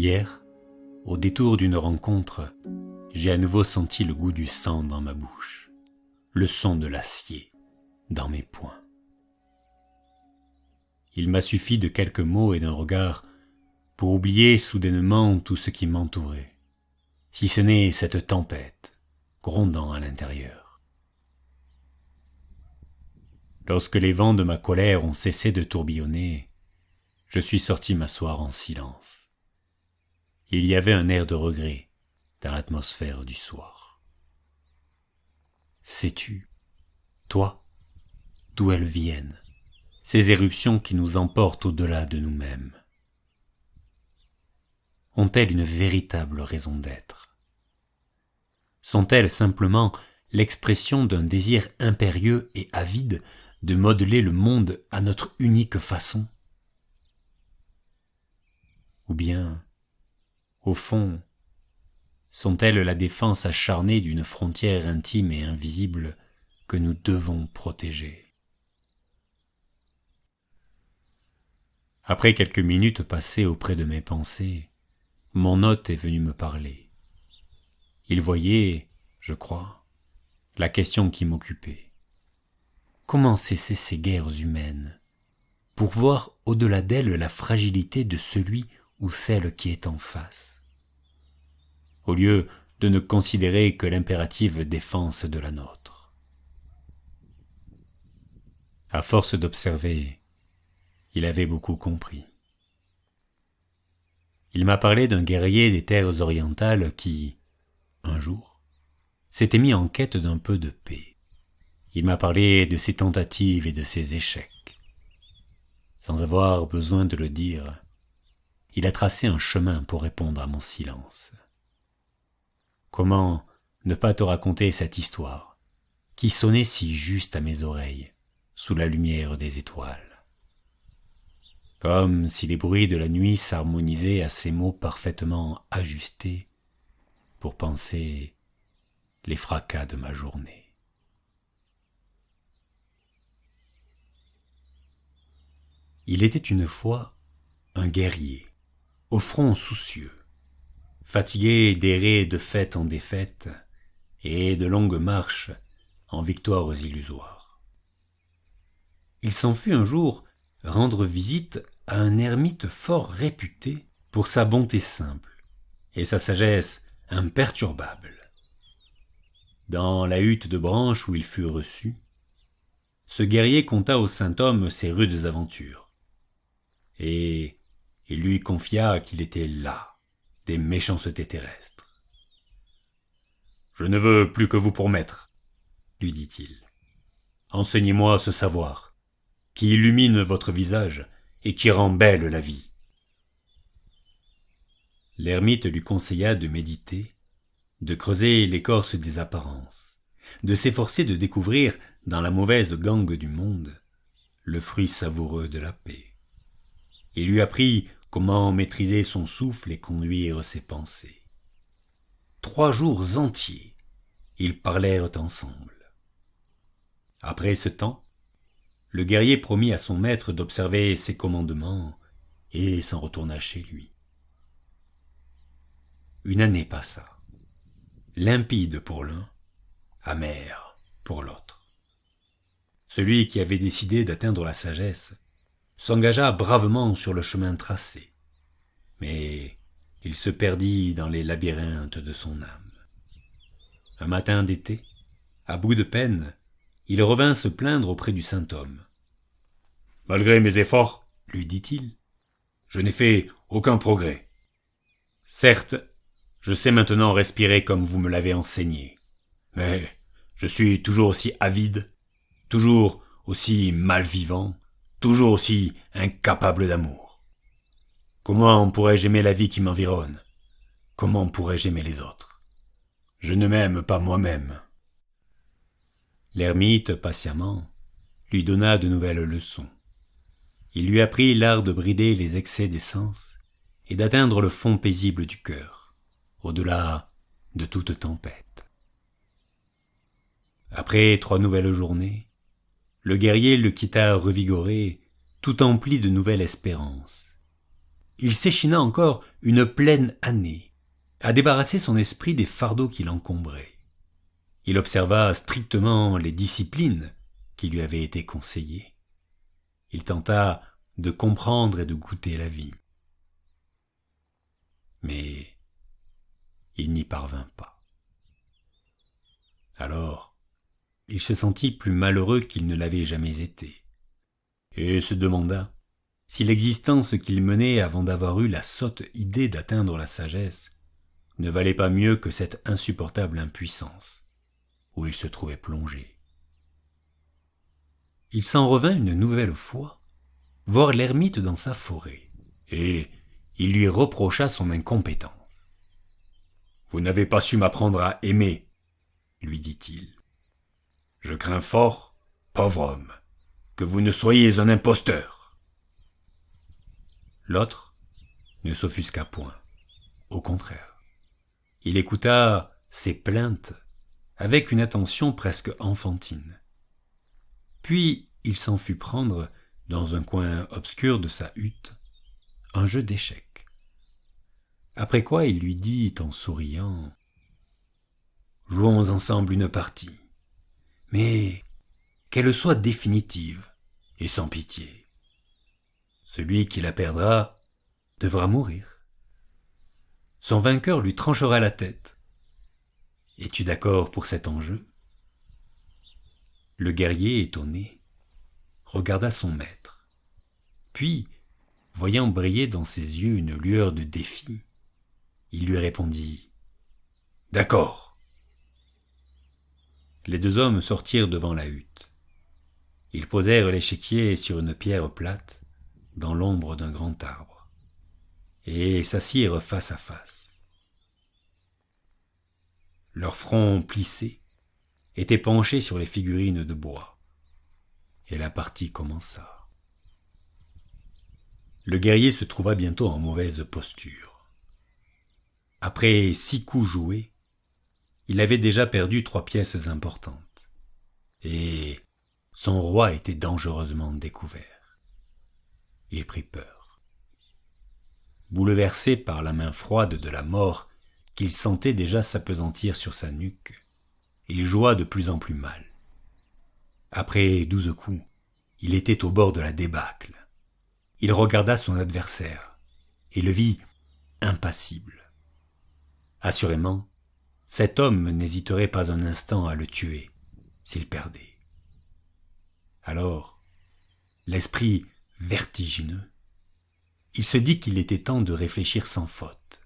Hier, au détour d'une rencontre, j'ai à nouveau senti le goût du sang dans ma bouche, le son de l'acier dans mes poings. Il m'a suffi de quelques mots et d'un regard pour oublier soudainement tout ce qui m'entourait, si ce n'est cette tempête grondant à l'intérieur. Lorsque les vents de ma colère ont cessé de tourbillonner, je suis sorti m'asseoir en silence. Il y avait un air de regret dans l'atmosphère du soir. Sais-tu, toi, d'où elles viennent, ces éruptions qui nous emportent au-delà de nous-mêmes? Ont-elles une véritable raison d'être? Sont-elles simplement l'expression d'un désir impérieux et avide de modeler le monde à notre unique façon? Ou bien, au fond, sont-elles la défense acharnée d'une frontière intime et invisible que nous devons protéger? Après quelques minutes passées auprès de mes pensées, mon hôte est venu me parler. Il voyait, je crois, la question qui m'occupait. Comment cesser ces guerres humaines pour voir au-delà d'elles la fragilité de celui ou celle qui est en face, au lieu de ne considérer que l'impérative défense de la nôtre? À force d'observer, il avait beaucoup compris. Il m'a parlé d'un guerrier des terres orientales qui, un jour, s'était mis en quête d'un peu de paix. Il m'a parlé de ses tentatives et de ses échecs. Sans avoir besoin de le dire, il a tracé un chemin pour répondre à mon silence. Comment ne pas te raconter cette histoire, qui sonnait si juste à mes oreilles, sous la lumière des étoiles? Comme si les bruits de la nuit s'harmonisaient à ces mots parfaitement ajustés pour penser les fracas de ma journée. Il était une fois un guerrier, au front soucieux, fatigué d'errer de fête en défaite et de longues marches en victoires illusoires. Il s'en fut un jour rendre visite à un ermite fort réputé pour sa bonté simple et sa sagesse imperturbable. Dans la hutte de branches où il fut reçu, ce guerrier conta au saint homme ses rudes aventures, et il lui confia qu'il était las des méchancetés terrestres. « Je ne veux plus que vous pour maître, lui dit-il. Enseignez-moi ce savoir qui illumine votre visage et qui rend belle la vie. » L'ermite lui conseilla de méditer, de creuser l'écorce des apparences, de s'efforcer de découvrir dans la mauvaise gangue du monde le fruit savoureux de la paix. Il lui apprit comment maîtriser son souffle et conduire ses pensées. 3 jours entiers, ils parlèrent ensemble. Après ce temps, le guerrier promit à son maître d'observer ses commandements et s'en retourna chez lui. Une année passa, limpide pour l'un, amère pour l'autre. Celui qui avait décidé d'atteindre la sagesse s'engagea bravement sur le chemin tracé, mais il se perdit dans les labyrinthes de son âme. Un matin d'été, à bout de peine, il revint se plaindre auprès du saint homme. « Malgré mes efforts, lui dit-il, je n'ai fait aucun progrès. Certes, je sais maintenant respirer comme vous me l'avez enseigné, mais je suis toujours aussi avide, toujours aussi mal vivant, toujours aussi incapable d'amour. Comment pourrais-je aimer la vie qui m'environne? Comment pourrais-je aimer les autres? Je ne m'aime pas moi-même. » L'ermite, patiemment, lui donna de nouvelles leçons. Il lui apprit l'art de brider les excès des sens et d'atteindre le fond paisible du cœur, au-delà de toute tempête. Après 3 nouvelles journées, le guerrier le quitta revigoré, tout empli de nouvelles espérances. il s'échina encore une pleine année à débarrasser son esprit des fardeaux qui l'encombraient. Il observa strictement les disciplines qui lui avaient été conseillées. Il tenta de comprendre et de goûter la vie. Mais il n'y parvint pas. Alors, il se sentit plus malheureux qu'il ne l'avait jamais été, et se demanda si l'existence qu'il menait avant d'avoir eu la sotte idée d'atteindre la sagesse ne valait pas mieux que cette insupportable impuissance où il se trouvait plongé. Il s'en revint une nouvelle fois voir l'ermite dans sa forêt, et il lui reprocha son incompétence. « Vous n'avez pas su m'apprendre à aimer, » lui dit-il. « Je crains fort, pauvre homme, que vous ne soyez un imposteur. » L'autre ne s'offusqua point, au contraire. Il écouta ses plaintes avec une attention presque enfantine. Puis il s'en fut prendre, dans un coin obscur de sa hutte, un jeu d'échecs. Après quoi il lui dit en souriant « Jouons ensemble une partie, mais qu'elle soit définitive et sans pitié. Celui qui la perdra devra mourir. Son vainqueur lui tranchera la tête. Es-tu d'accord pour cet enjeu ?» Le guerrier, étonné, regarda son maître. Puis, voyant briller dans ses yeux une lueur de défi, il lui répondit « D'accord !» Les deux hommes sortirent devant la hutte. Ils posèrent l'échiquier sur une pierre plate, dans l'ombre d'un grand arbre, et s'assirent face à face. Leurs fronts plissés étaient penchés sur les figurines de bois, et la partie commença. Le guerrier se trouva bientôt en mauvaise posture. Après 6 coups joués, il avait déjà perdu 3 pièces importantes, et son roi était dangereusement découvert. Il prit peur. Bouleversé par la main froide de la mort qu'il sentait déjà s'appesantir sur sa nuque, il joua de plus en plus mal. Après 12 coups, il était au bord de la débâcle. Il regarda son adversaire et le vit impassible. Assurément, cet homme n'hésiterait pas un instant à le tuer s'il perdait. Alors, l'esprit vertigineux, il se dit qu'il était temps de réfléchir sans faute.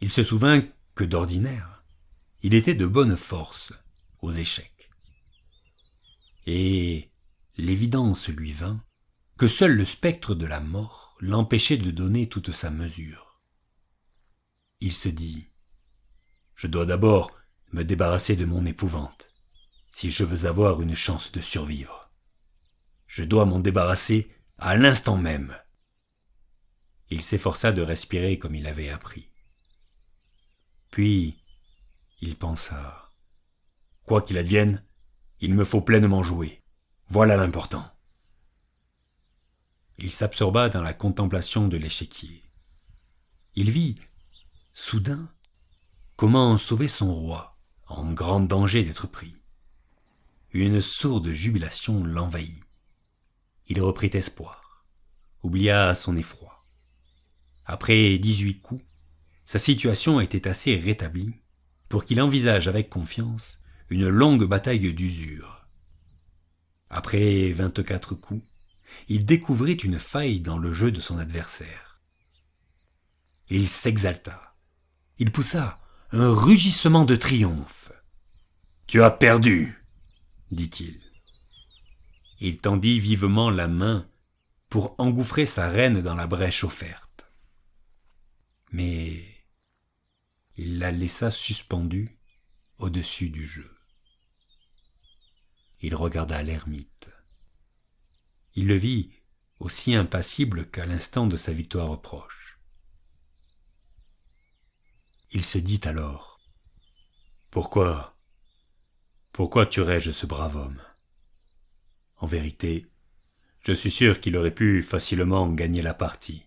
Il se souvint que d'ordinaire, il était de bonne force aux échecs. Et l'évidence lui vint que seul le spectre de la mort l'empêchait de donner toute sa mesure. Il se dit « Je dois d'abord me débarrasser de mon épouvante, si je veux avoir une chance de survivre. Je dois m'en débarrasser à l'instant même. » Il s'efforça de respirer comme il avait appris. Puis, il pensa « Quoi qu'il advienne, il me faut pleinement jouer. Voilà l'important. » Il s'absorba dans la contemplation de l'échiquier. Il vit, soudain, comment sauver son roi, en grand danger d'être pris. Une sourde jubilation l'envahit. Il reprit espoir, oublia son effroi. Après 18 coups, sa situation était assez rétablie pour qu'il envisage avec confiance une longue bataille d'usure. Après 24 coups, il découvrit une faille dans le jeu de son adversaire. Il s'exalta. Il poussa un rugissement de triomphe. « Tu as perdu !» dit-il. Il tendit vivement la main pour engouffrer sa reine dans la brèche offerte. Mais il la laissa suspendue au-dessus du jeu. Il regarda l'ermite. Il le vit aussi impassible qu'à l'instant de sa victoire proche. Il se dit alors « Pourquoi tuerais-je ce brave homme ? En vérité, je suis sûr qu'il aurait pu facilement gagner la partie,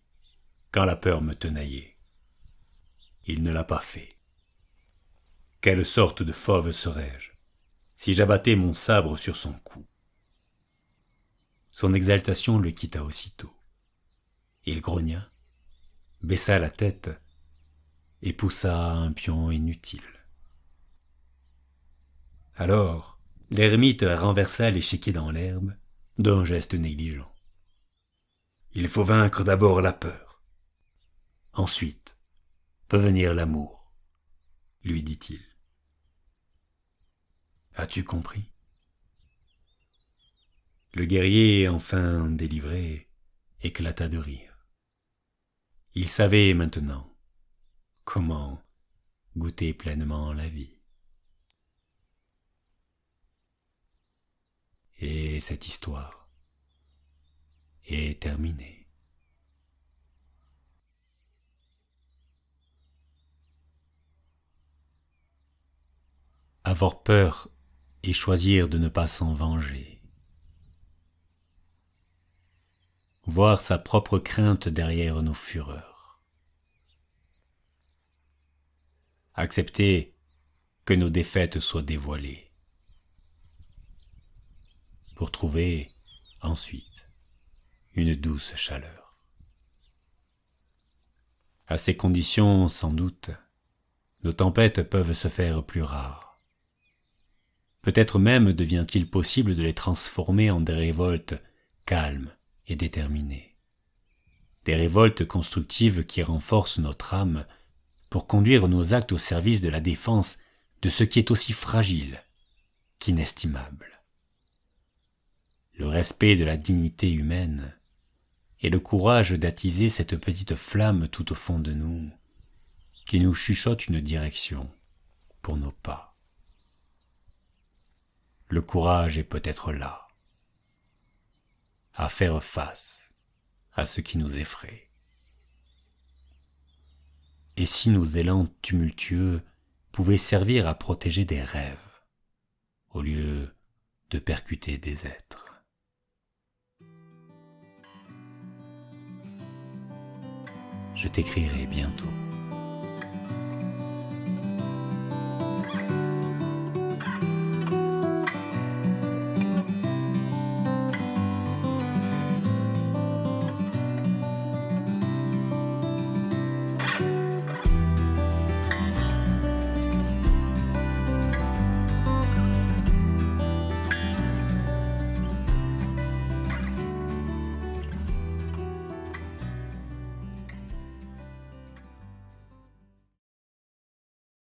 quand la peur me tenaillait. Il ne l'a pas fait. Quelle sorte de fauve serais-je si j'abattais mon sabre sur son cou? Son exaltation le quitta aussitôt. Il grogna, baissa la tête et poussa un pion inutile. Alors, l'ermite renversa l'échiquier dans l'herbe d'un geste négligent. Il faut vaincre d'abord la peur. Ensuite peut venir l'amour, lui dit-il. As-tu compris? Le guerrier, enfin délivré, éclata de rire. Il savait maintenant comment goûter pleinement la vie. Et cette histoire est terminée. Avoir peur et choisir de ne pas s'en venger. Voir sa propre crainte derrière nos fureurs. Accepter que nos défaites soient dévoilées. Pour trouver, ensuite, une douce chaleur. À ces conditions, sans doute, nos tempêtes peuvent se faire plus rares. Peut-être même devient-il possible de les transformer en des révoltes calmes et déterminées. Des révoltes constructives qui renforcent notre âme pour conduire nos actes au service de la défense de ce qui est aussi fragile qu'inestimable. Le respect de la dignité humaine et le courage d'attiser cette petite flamme tout au fond de nous qui nous chuchote une direction pour nos pas. Le courage est peut-être là, à faire face à ce qui nous effraie. Et si nos élans tumultueux pouvaient servir à protéger des rêves, au lieu de percuter des êtres? Je t'écrirai bientôt.